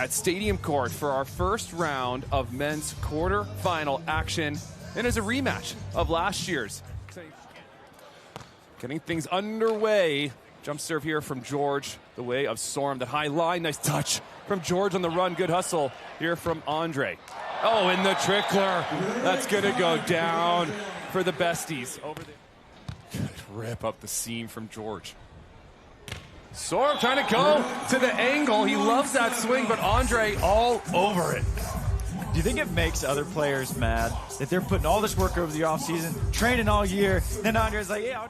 at Stadium Court for our first round of men's quarter-final action, and is a rematch of last year's. Getting things underway. Jump serve here from George, the way of Sørum. The high line, nice touch from George on the run. Good hustle here from Andre. Oh, and the trickler. That's going to go down for the besties. Over there. Good rip up the seam from George. Sørum trying to go to the angle. He loves that swing, but Andre all over it. Do you think it makes other players mad that they're putting all this work over the offseason, training all year, then Andre's like, yeah,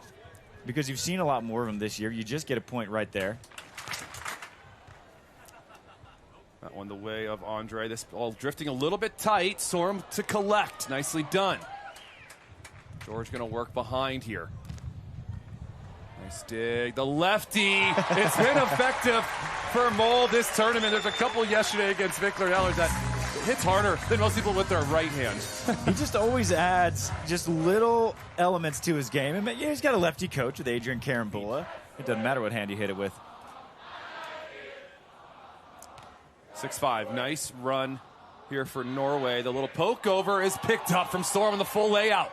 because you've seen a lot more of him this year. You just get a point right there. That one the way of Andre. This ball drifting a little bit tight. Sørum to collect. Nicely done. George going to work behind here. Nice dig. The lefty. It's been effective for Mole this tournament. There's a couple yesterday against Vickler Ellers that hits harder than most people with their right hand. He just always adds just little elements to his game. And yeah, he's got a lefty coach with Adrian Carambola. It doesn't matter what hand you hit it with. 6-5. Nice run here for Norway. The little poke over is picked up from Sørum in the full layout.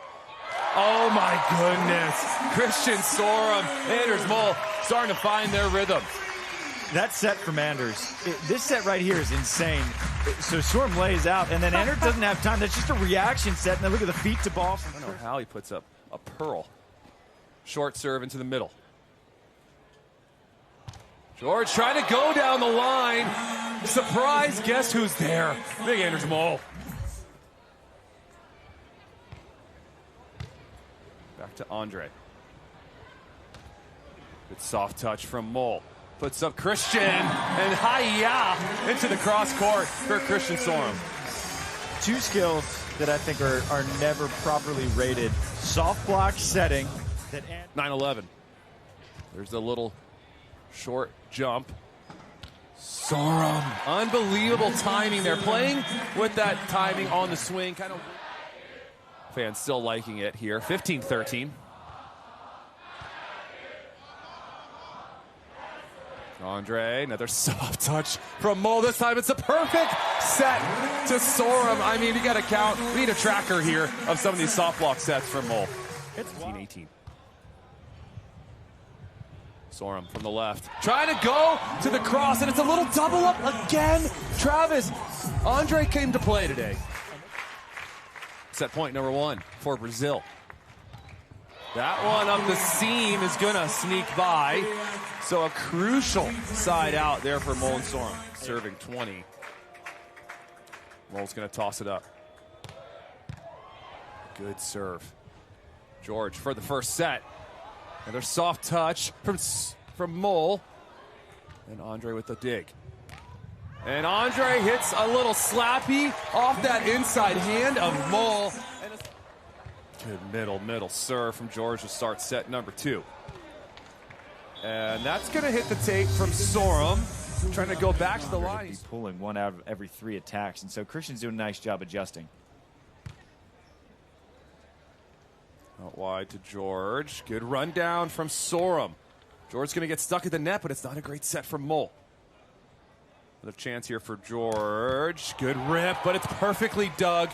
Oh my goodness. Christian Sørum, Anders Mole starting to find their rhythm. That set from Anders, this set right here is insane. So Sørum lays out, and then Anders doesn't have time. That's just a reaction set, and then look at the feet to ball. I don't know how he puts up a pearl. Short serve into the middle. George trying to go down the line. Surprise, guess who's there? Big Anders Mole. Back to Andre. Good soft touch from Mole. Puts up Christian, and hi-ya into the cross court for Christian Sørum. Two skills that I think are never properly rated. Soft block setting. 9-11. There's the little short jump. Sørum, unbelievable timing. They're playing with that timing on the swing. Kind of. Fans still liking it here. 15-13. Andre, another soft touch from Mole. This time it's a perfect set to Sørum. I mean, you got to count. We need a tracker here of some of these soft block sets from Mole. It's 15-18. Sørum from the left. Trying to go to the cross, and it's a little double up again. Travis, Andre came to play today. Set point number 1 for Brazil. That one up the seam is going to sneak by. So a crucial side out there for Mole and Sørum. Serving 20. Mole's going to toss it up. Good serve. George for the first set. Another soft touch from Mole. And Andre with the dig. And Andre hits a little slappy off that inside hand of Mole. Good middle serve from George to start set number 2. And that's going to hit the tape from Sørum. Trying to go back to the line. He's pulling 1 out of every 3 attacks. And so Christian's doing a nice job adjusting. Out wide to George. Good run down from Sørum. George's going to get stuck at the net, but it's not a great set from Mole. Another chance here for George. Good rip, but it's perfectly dug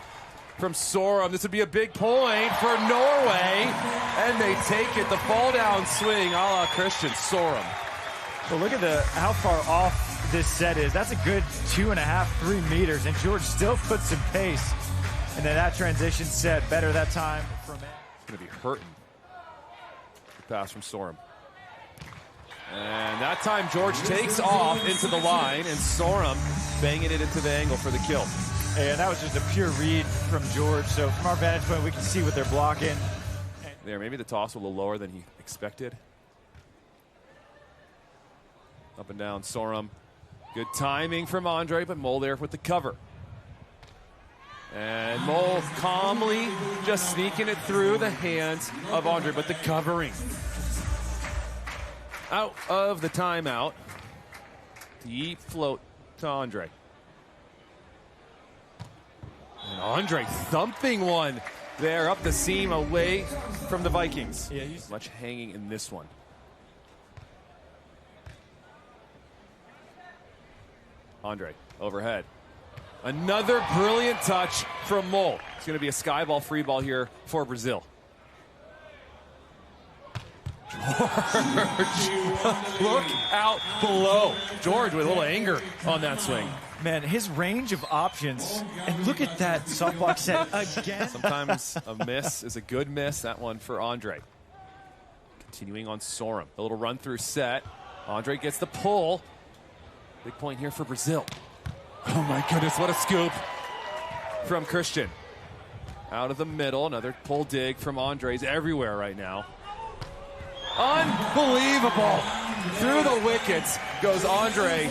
from Sørum. This would be a big point for Norway, and they take it. The fall down swing a la Christian Sørum. Well, look at how far off this set is. That's a good 2.5, 3 meters, and George still puts some pace. And then that transition set better that time from him. It's going to be hurting. Good pass from Sørum. And that time George takes off into the line, and Sørum banging it into the angle for the kill. And that was just a pure read from George. So from our vantage point, we can see what they're blocking. There, maybe the toss a little lower than he expected. Up and down, Sørum. Good timing from Andre, but Mole there with the cover. And Mole calmly just sneaking it through the hands of Andre, but the covering. Out of the timeout. Deep float to Andre. And Andre thumping one there up the seam away from the Vikings. Yeah, he's much hanging in this one. Andre, overhead. Another brilliant touch from Mole. It's going to be a sky ball, free ball here for Brazil. George, look out below. George with a little anger on that swing. Man, his range of options, and look at that softball set again. Sometimes a miss is a good miss. That one for Andre. Continuing on Sørum. A little run-through set. Andre gets the pull. Big point here for Brazil. Oh my goodness, what a scoop from Christian. Out of the middle, another pull dig from Andre's everywhere right now. Unbelievable. Through the wickets goes Andre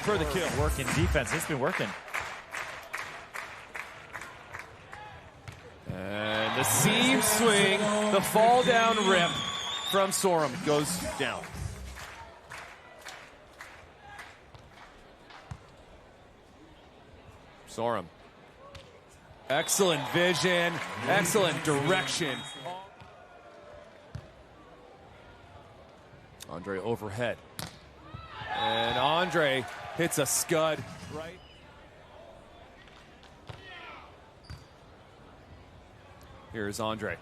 for the kill. Working defense, it's been working. And the seam swing, the fall down rip from Sørum goes down. Sørum. Excellent vision, excellent direction. Andre overhead. And Andre hits a scud right. Here's Andre.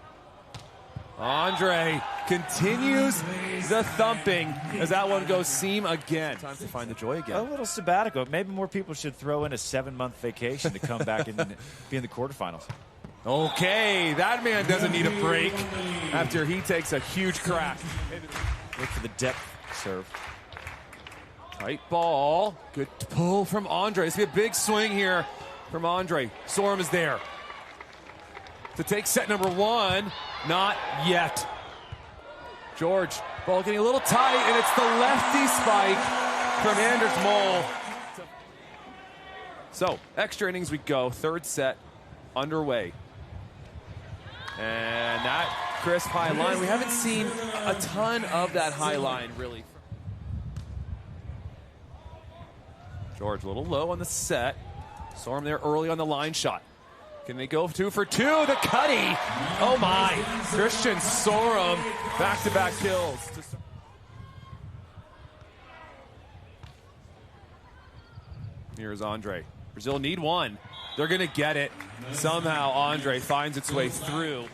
Andre continues the thumping as that one goes seam again. Time to find the joy again. A little sabbatical. Maybe more people should throw in a 7-month vacation to come back and be in the quarterfinals. Okay, that man doesn't need a break after he takes a huge crack. Look for the depth serve. Tight ball. Good pull from Andre. It's going to be a big swing here from Andre. Sørum is there to take set number 1. Not yet. George, ball getting a little tight, and it's the lefty spike from Anders Mole. So, extra innings we go. Third set underway. And that crisp high line. We haven't seen a ton of that high line, really. George a little low on the set. Sørum there early on the line shot. Can they go 2 for 2? The cutty. Oh my. Christian Sørum back-to-back kills. Here's Andre. Brazil need one. They're going to get it. Somehow Andre finds its way through.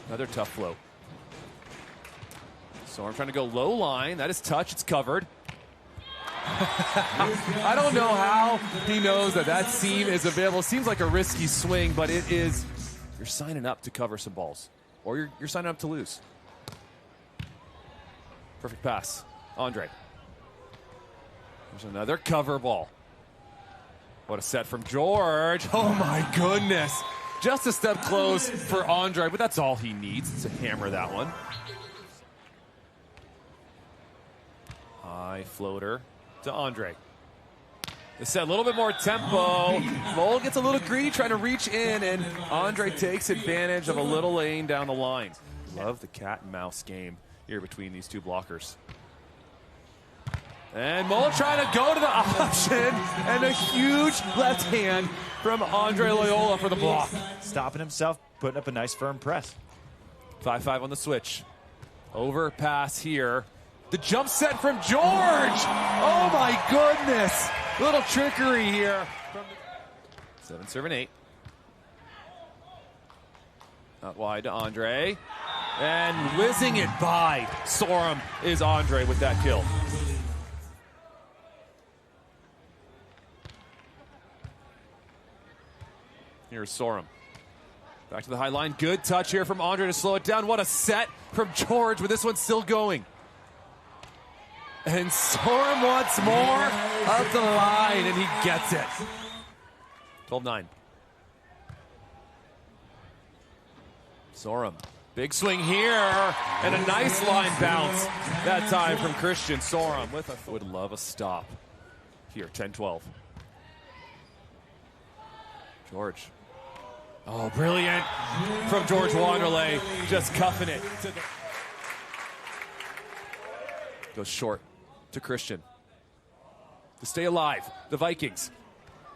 Another tough flow. Sørum trying to go low line. That is touch. It's covered. I don't know how he knows that that seam is available. Seems like a risky swing, but it is. You're signing up to cover some balls, or you're signing up to lose. Perfect pass, Andre. There's another cover ball. What a set from George. Oh my goodness. Just a step close for Andre, but that's all he needs to hammer that one. High floater to Andre. They set a little bit more tempo. Mole gets a little greedy trying to reach in, and Andre takes advantage of a little lane down the line. Love the cat and mouse game here between these two blockers. And Mole trying to go to the option, and a huge left hand from Andre Loyola for the block. Stopping himself, putting up a nice firm press. 5-5 on the switch. Overpass here. The jump set from George. Oh my goodness. Little trickery here. 7-8. Out wide to Andre. And whizzing it by. Sørum is Andre with that kill. Here's Sørum. Back to the high line. Good touch here from Andre to slow it down. What a set from George, but this one's still going. And Sørum wants more up the line, and he gets it. 12-9. Sørum. Big swing here, and a nice line bounce that time from Christian Sørum. Would love a stop here, 10-12. George. Oh, brilliant from George Wanderley, just cuffing it. Goes short to Christian. To stay alive, the Vikings.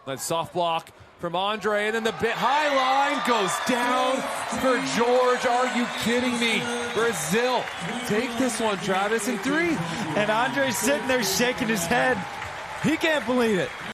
That soft block from Andre, and then the bit high line goes down for George. Are you kidding me? Brazil, take this one, Travis, in 3. And Andre's sitting there shaking his head. He can't believe it.